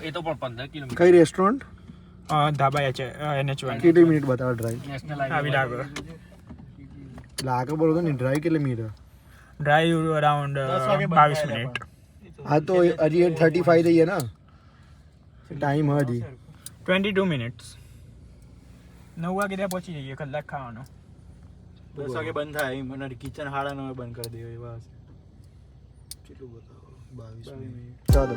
Speaker 2: એ તો પણ 15 કિલોમીટર.
Speaker 1: કઈ રેસ્ટોરન્ટ?
Speaker 7: ધાબા છે NH1
Speaker 1: કેટલી મિનિટ બતાવો ડ્રાઈવ?
Speaker 7: આવી લાગો
Speaker 1: આગળ બોલો ને, ડ્રાઈવ કેટલી મિનિટ?
Speaker 7: Drive around 22 minute.
Speaker 1: હા તો હજી 8:35 થઈએ ને, ટાઈમ હજી
Speaker 7: 22 મિનિટ્સ. 9 વાગે ત્યાં પહોંચી જઈએ, કલાક ખાવાનો.
Speaker 3: 10 વાગે બંધ થાય મને કિચન 9:30 બંધ કરી દેવાય બસ.
Speaker 1: કેટલું બતાવો? 22 મિનિટ. ચાલો.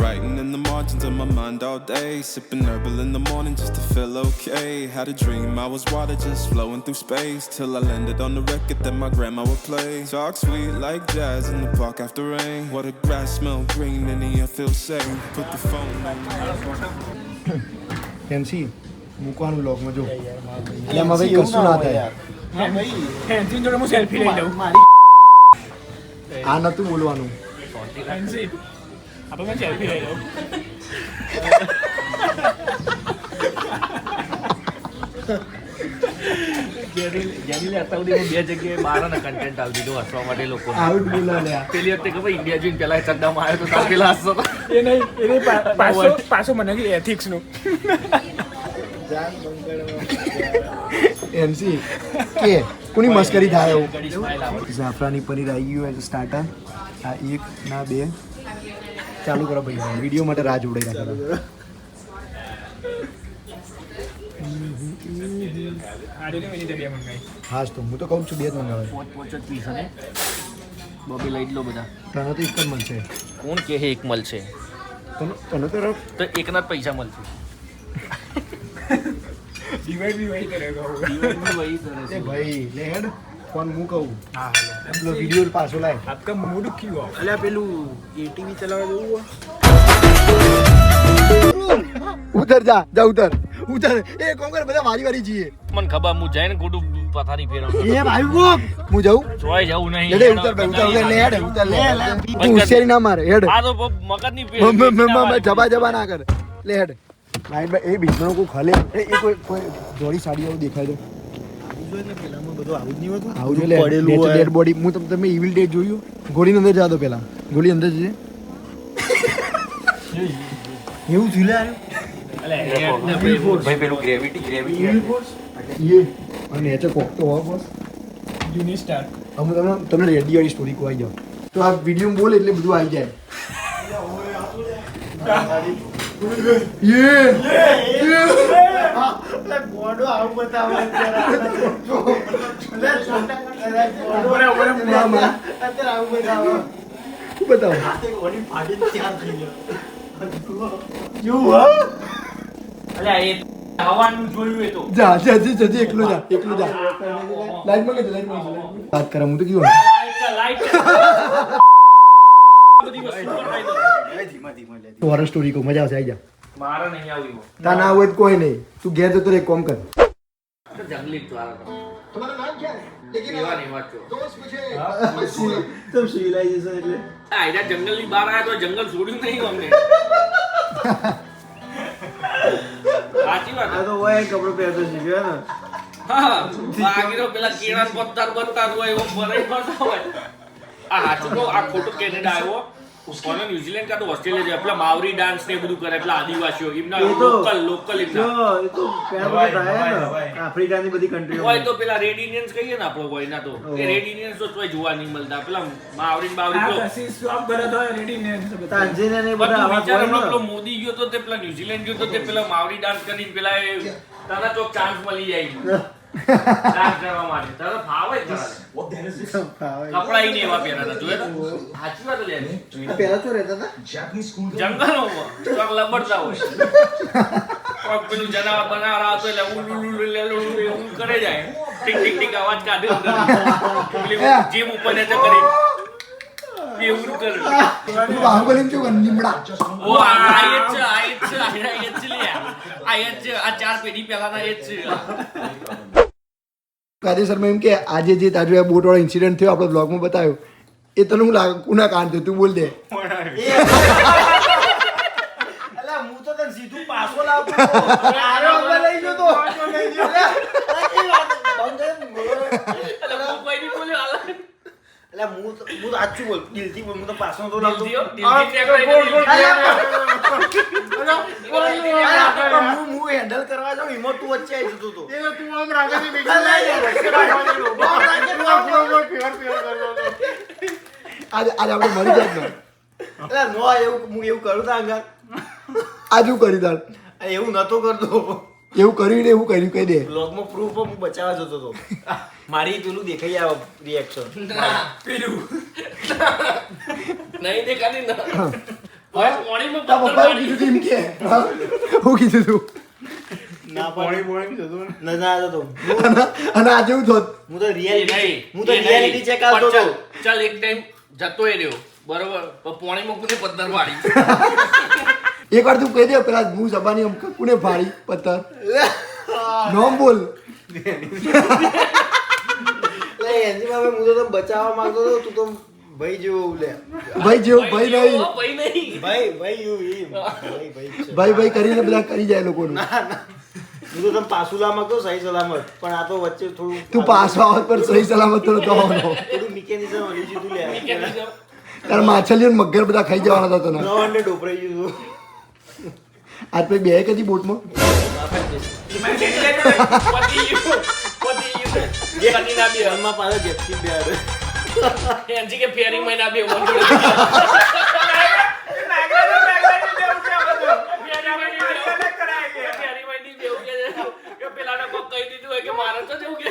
Speaker 6: Writing in the margins of my mind all day, sipping herbal in the morning just to feel okay. Had a dream I was water just flowing through space, till I landed on the record that my grandma would play. Talk sweet like jazz in the park after rain. What the grass smell green and the air feels safe. Put the phone on
Speaker 1: એમસી મૂકવાનું બ્લોગમાં જો, એટલે એમાં ભાઈ કશું ના થાય.
Speaker 7: હેન્સી જોડે હું સેલ્ફી લઈ લઉં.
Speaker 1: આ નતું બોલવાનું.
Speaker 7: હેન્સી આપણે સેલ્ફી લઈ લઉં.
Speaker 2: જેની અત્યાર સુધી હું 2 જગ્યાએ બહારના કન્ટેન્ટ આલી દીધું હસવા માટે લોકો.
Speaker 1: આઉટ બોલા લે.
Speaker 2: પેલી વખતે ખબર ઇન્ડિયા જોઈને પેલા ચડ્ડામાં આવ્યો તો તાર પેલા હસતો હતો.
Speaker 7: એ નહીં પાછો મને કે એથિક્સનું.
Speaker 1: એમસી કે કોની મસ્કરી થાય એવું?
Speaker 2: ઘડી smile આવે.
Speaker 1: જાફરાની પનીર આવી ગયું એઝ સ્ટાર્ટર. આ 1 ના 2 ચાલુ કરો ભાઈ, વિડીયો માટે રાહ જોડાઈ રાખો. હા તો હું તો કહું છું 2 જ મંગાવે.
Speaker 2: પોચ જ પીસ અને બબી લઈ લો બધા.
Speaker 1: તને તો એક જ મળશે.
Speaker 2: કોણ કે એક મળશે?
Speaker 1: તને તો
Speaker 2: તો એકના જ પૈસા મળશે.
Speaker 7: ડિવાઈડ વહી કરેગા
Speaker 1: એ ભાઈ લે હેડ ફોન હું કહું. હા પેલો વિડીયો પાછો લાય.
Speaker 7: આપકા મૂડ ક્યું આવ?
Speaker 3: અલ્યા પેલું ATV ચલાવવા જવું
Speaker 1: ઉતર જા ઉતર. એ કોમ કર, બધા વારી જઈએ.
Speaker 2: મને ખબર, હું જઈને ખોટું પથારી ફેરવું.
Speaker 1: એ ભાઈ હું જાઉં.
Speaker 2: જોઈ જવું નહીં.
Speaker 1: લે ઉતર લે હેડ ઉતર લે. તું હોશિયારી ના મારે હેડ.
Speaker 2: આ તો મગજની
Speaker 1: જબા ના કર. લે હેડ. લાઈન ભાઈ એ બીજનો કોઈ ખલે એ કોઈ જોડી સાડી આવું દેખાય તો
Speaker 3: બધું આવું જ નહીં હોતું.
Speaker 1: આવું જો લે ડેડ બોડી. હું તમે ઇવિલ ડેડ જોયું? ગોળીની અંદર જા દો પેલા. ગોળી અંદર જજે. એવું થયું લે.
Speaker 2: ભાઈ પેલું ગ્રેવિટી
Speaker 1: એ અને એચે કોક તો હોવા બોસ.
Speaker 7: જૂની સ્ટાર.
Speaker 1: અમે તમને રેડી વાળી સ્ટોરી કહી જાઓ તો આ વિડીયો બોલે એટલે બધું આવી જાય.
Speaker 3: બોડો આવું બતાવે અત્યારે આવું બતાવે.
Speaker 1: બતાવો
Speaker 3: ઓડી ફાડી તૈયાર થઈ ગયો.
Speaker 2: અલ્યા એ હવાનું જોયું એ તો.
Speaker 1: જા એકલો જા લાઈટ માં કે વાત કરા. હું તો કીધું
Speaker 2: લાઈટ બધી વસ્તુ બનાવી દો.
Speaker 1: હોરર સ્ટોરી કો મજા આવશે. આવી જા.
Speaker 2: મારે નહીં આવ્યું.
Speaker 1: તા ના હોય તો કોઈ નહીં. તું ઘેર જતો રે, એક કોમ કર.
Speaker 2: જંગલી દ્વારા
Speaker 1: તમારું નામ क्या है? लेकिन
Speaker 2: એવાની વાત છો.
Speaker 1: दोस्त मुझे
Speaker 3: તો સિવિલાઇઝેશન એટલે
Speaker 2: આ એના જંગલની બહાર આવ્યા તો જંગલ છોડ્યું નહીં અમને. સાચી વાત.
Speaker 3: આ તો હોય કપડો પહેરતો શીખ્યો ને.
Speaker 2: હા બાકીનો પેલા કેળા બત્તાર હોય એવો ભરાઈ પડતા હોય. આ સાચું કહું, આ ખોટું કેનેડા આવ્યો. કોને ન્યુઝીલેન્ડ કાં તો ઓસ્ટ્રેલિયા જાય પેલા માવરી ડાન્સ ને એ બધું કરે પેલા આદિવાસીઓ એમના લોકલ એમના
Speaker 3: એ તો પહેરવા થાય ને આફ્રિકાની બધી કન્ટ્રીઓ
Speaker 2: હોય તો પેલા રેડ ઇન્ડિયન્સ કહીએ ને આપણે હોય ના તો એ રેડ ઇન્ડિયન્સ તો કોઈ જોવા નહીં મળતા. પેલા માવરી બાવરી તો
Speaker 3: તાંઝેનિયા ને બધા આવા
Speaker 2: વિચાર
Speaker 3: હોય
Speaker 2: હમણાં
Speaker 3: ને.
Speaker 2: પેલો મોદી ગયો તો તે પેલા ન્યુઝીલેન્ડ ગયો તો તે પેલા માવરી ડાન્સ કરીને પેલા એ તારા ચોક ચાન્સ મળી જાય ડાન્સ કરવા માટે. તારા ફાવે જ ખરા. કપડા ઈ ને એવા પહેરાતા જોયા તા? સાચી વાત લે
Speaker 1: પહેલા તો રહેતા હતા
Speaker 2: જંગલોમાં ચોક લબડતા હોય કોક પેલું જનાવર બનાવવા આવતો એટલે એવું કરે જાય ટીક ટીક ટીક અવાજ કાઢે પેલી જીભ ઉપર ને કરી એવું કરે
Speaker 1: બાહુબલી કેવું લીમડા
Speaker 2: ઓ આ એ જ લે આ ચાર પેઢી પહેલાના એ જ છે
Speaker 1: કાદેસરમાં એમ કે આજે જે તાજો આ બોટ વાળો ઇન્સિડન્ટ થયો આપણો બ્લોગમાં બતાવ્યો એ તને હું લાગે કુના કાન થયું તું બોલ દે
Speaker 3: અલા હું તો તને સીધું પાછો લાવતો
Speaker 1: લઈ ગયો તો
Speaker 2: કોઈ નહીં બોલ્યો
Speaker 3: એટલે હું તો સાચું બોલ દિલથી બોલ હું તો પાછો તો લાવતો હું હેન્ડલ કરવા જાઉં એમાં તું વચ્ચે આવી જતો હતો
Speaker 1: આજે આપણે મળી જાય ને
Speaker 3: એટલે નો એવું હું એવું કરું તા અંગા
Speaker 1: આજે હું કરી તાર
Speaker 3: એવું નતો કરતો
Speaker 1: એવું કર્યું ને એવું કર્યું કહી દે
Speaker 3: બ્લોગમાં પ્રૂફ હું બચાવવા જતો હતો મારી પેલું દેખાઈ આવે રિએક્શન
Speaker 2: પેલું નહીં દેખાતી ના પાણીમાં
Speaker 1: તારા
Speaker 2: પથ્થર
Speaker 1: પપ્પાએ
Speaker 2: મારી.
Speaker 1: કીધું તું એમ કે હા? હું કીધું તું
Speaker 3: ના ના જતો
Speaker 1: અને આજે હું થોત
Speaker 3: હું તો
Speaker 2: એ
Speaker 3: રિયાલિટી
Speaker 2: નહીં,
Speaker 3: હું તો
Speaker 2: એ નહીં.
Speaker 3: રિયાલિટી ચેક આવતો
Speaker 2: પણ
Speaker 3: હતો
Speaker 2: ચાલ એક ટાઈમ જતો એ રહ્યો બરોબર પણ પાણીમાં કોને પથ્થર મારી
Speaker 1: એક વાર તું કહી દે પેલા હું જબાની અમુક કોને ફાડી પત્તર નોમ બોલ
Speaker 3: એટલે એની બાબે હું તો તને બચાવવા માંગતો હતો તું તો ભાઈ જેવો લે
Speaker 1: ભાઈ જેવું ભાઈ નહીં
Speaker 2: ભાઈ નહીં
Speaker 3: ભાઈ યુ ભાઈ છે.
Speaker 1: ભાઈ ભાઈ કરીને બધા કરી જાય લોકોનું
Speaker 3: હું તો તને પાછું લાવ માંગતો સહી સલામત પણ આ તો વચ્ચે થોડું
Speaker 1: તું પાછો આવત પર સહી સલામત તો નતો આવવાનો
Speaker 3: થોડું મિકેનિઝમ હલી જીતું લે
Speaker 1: તાર માછલીઓ ને મગર બધા ખાઈ જવાના હતા તને
Speaker 3: 900 ડોપરાઈ ગયું
Speaker 1: આજ પછી બે કદી બોટમાં
Speaker 3: હાલમાં પાછો જેટકી બેડ
Speaker 2: એનજી કે ફેરી મહિના બે વંડોળે પેલાને કોક કહી દીધું હોય કે મારે તો જેવું કે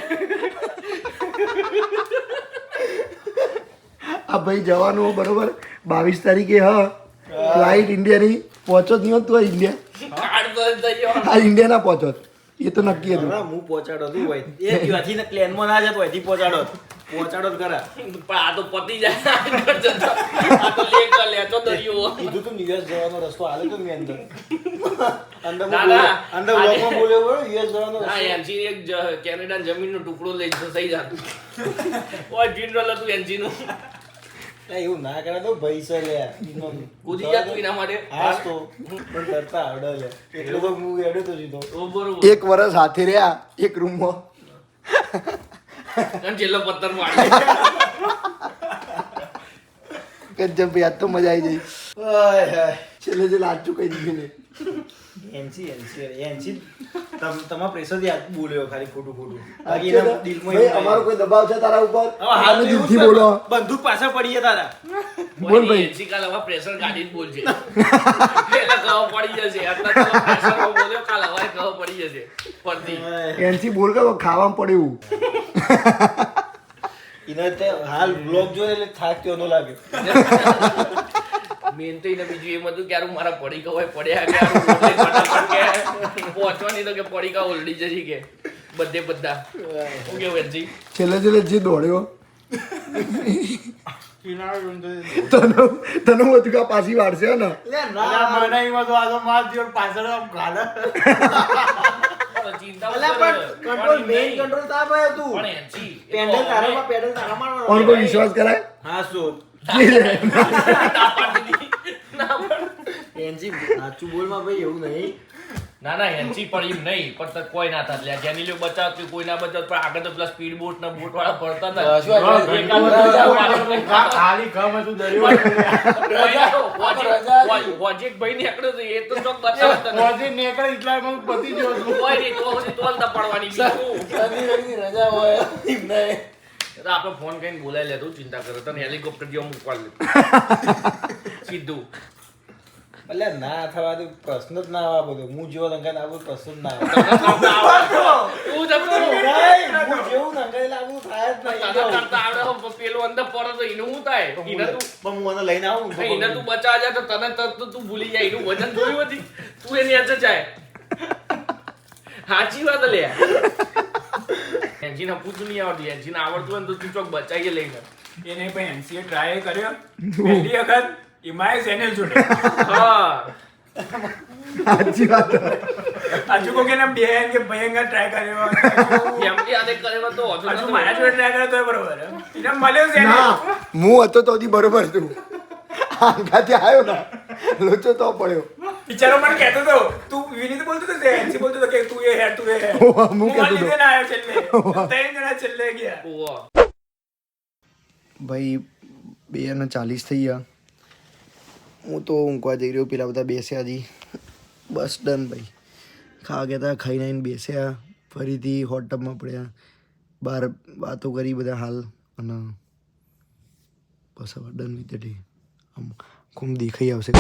Speaker 1: આ ભાઈ જવાનું બરોબર 22 તારીખે હા ફ્લાઇટ ઇન્ડિયાની પહોંચો જ નહીં હોત તું ઇન્ડિયા
Speaker 2: કાર્ડ તો થઈ ગયો
Speaker 1: આ ઇન્ડિયા ના પહોંચો એ તો નક્કી હતું
Speaker 3: હા હું પહોંચાડો તું હોય એ ત્યાંથી ને પ્લેનમાં ના જતો હોયથી પહોંચાડો જ ખરા
Speaker 2: પણ આ તો પતી જાય આગળ જતો. આ તો લેતો દરિયો
Speaker 3: કીધું તું યુએસ જવાનો રસ્તો આલે તો મેં અંદર અંદર
Speaker 2: ના, ના.
Speaker 3: અંદર વ્લોગમાં બોલ્યો બરો યુએસ જવાનો
Speaker 2: હા
Speaker 3: રસ્તો
Speaker 2: એનજી એક કેનેડા જમીનનો ટુકડો લઈ થઈ જતું ઓય જનરલ હતું એનજી નું
Speaker 3: એવું ના કરે તો ભાઈ છે લે
Speaker 2: કૂદી જતું એના માટે
Speaker 3: હા તો પણ કરતા આવડે લે એટલો તો હું એડો તો જીતો
Speaker 2: ઓ બરોબર
Speaker 1: એક વર્ષ હાથે રહ્યા એક રૂમમાં
Speaker 2: અને છેલ્લો પથ્થર મારી
Speaker 1: ગજબ ભાઈ આજ તો મજા આવી જઈ
Speaker 3: હાય હાય
Speaker 1: છેલ્લે જે લાચું કહી દીધું ને
Speaker 3: એનસી તમારા પ્રેશર થી હાથ બોલ્યો ખાલી ખોટું બાકી
Speaker 1: ભાઈ,
Speaker 3: એના દિલમાં
Speaker 1: અમારો કોઈ દબાવ છે તારા ઉપર
Speaker 3: હવે હાલ
Speaker 1: તમે
Speaker 3: તો એવું
Speaker 1: દિલથી
Speaker 3: જ
Speaker 1: બોલો
Speaker 3: બંદૂક પાછળ પડી ગયા તારા
Speaker 1: બોલ ભાઈ.
Speaker 2: એનજી કાલ હવે પ્રેશર કાઢી જ બોલશે એટલે ખબર પડી જશે અત્યારે તો પ્રેશરમાં બોલ્યો કાલ હવે ખબર પડી જશે પરથી
Speaker 1: એનસી બોલ કે ખાવામાં પડે એવું
Speaker 3: એને તે હાલ બ્લોગ જોઈને એટલે થાક ત્યો નો લાગે
Speaker 2: મેન તો એને બીજું એમ હતું કે યાર મારા પડીકા હોય પડ્યા કે યાર રોટલી ફટાફટ કે પહોંચવાની તો કે પડીકા ઓલડી જશે કે બધે બધા શું કેવું એનજી
Speaker 1: છેલ્લે છેલ્લે જે દોડ્યો તને હું હતું કે આ પાછી વાળશે ને
Speaker 2: ચિંતા
Speaker 3: કંટ્રોલ મેઇન કંટ્રોલ તા ભાઈ હતું
Speaker 2: પણ એનજી
Speaker 3: પેડલ તારામાં પેડલ તારામાં
Speaker 1: કોણ કોઈ વિશ્વાસ કરાય
Speaker 3: હા શું એનજી સાચું બોલમાં ભાઈ એવું નહીં
Speaker 2: ના ના એનજી પણ એમ નહીં પણ તો કોઈ ના થાય જેની લ્યો બચાવ કે કોઈ ના બચાવ પણ આગળ તો પેલા સ્પીડ બોટ ના બોટ વાળા ફરતા હતા ભાઈ નીકળ્યો તો એ તો ચોક બચાવતા પડવાની
Speaker 3: રજા હોય
Speaker 2: આપણે ફોન કરીને બોલાવી લેતું ચિંતા કરો તને હેલિકોપ્ટર જેવો મૂકવા લે સીધું
Speaker 5: એટલે ના થવા દે, પ્રશ્ન જ ના આવે બધો. હું જેવો રંગાત આવું પ્રશ્ન જ ના આવે.
Speaker 2: તું જતો
Speaker 5: નહીં, હું જેવું રંગાયેલ આવું થાય જ નહીં.
Speaker 2: તને કરતા આવડે પેલું અંદર પડે તો એનું શું થાય? એને તું
Speaker 5: પણ હું એને લઈને આવું ને
Speaker 2: એને તું બચાવ જાય તો તને તરત તો તું ભૂલી જાય. એનું વજન જોયું હતી તું એની હાથે જાય. સાચી વાત લે. એન્જિન પૂછું નહીં આવડતું. એન્જિન આવડતું હોય ને તો તું ચોક બચાઈએ લઈને.
Speaker 7: એને પણ MCA ટ્રાય કર્યો પહેલી વખત એમાંય ચેનલ જોડે.
Speaker 2: હા
Speaker 1: સાચી વાત
Speaker 7: હજુ કોઈ કે બેન કે ભયંકર ટ્રાય કર્યો
Speaker 2: એમની હાથે કરેલો તો વધુ
Speaker 7: હજુ
Speaker 2: નતું.
Speaker 7: મારા જોડે ટ્રાય કર્યો તો બરોબર એને મળ્યો છે
Speaker 1: ના હું હતો તો બરોબર તું આંખાથી આવ્યો ને લોચો તો પડ્યો.
Speaker 7: બિચારો મને કહેતો હતો તું વિનીત બોલતો હતો એનસી બોલતો હતો કે તું એ હેડ તું એ હેડ
Speaker 1: હું કહેતો હતો.
Speaker 7: લીધે ના આવ્યો છેલ્લે 3 જણા છેલ્લે ગયા.
Speaker 2: ઓહો.
Speaker 1: ભાઈ 2:40 થઈ ગયા. હું તો ઊંઘવા જઈ રહ્યો. પેલા બધા બેસ્યા હજી. બસ ડન ભાઈ. ખાવા ગયા હતા, ખાઈને આવીને બેસ્યા. ફરીથી હોટ ટબમાં પડ્યા. બહાર વાતો કરી બધા હાલ અને બસ હવે ડન વિથ ડે. આમ ખૂબ દેખાઈ આવશે.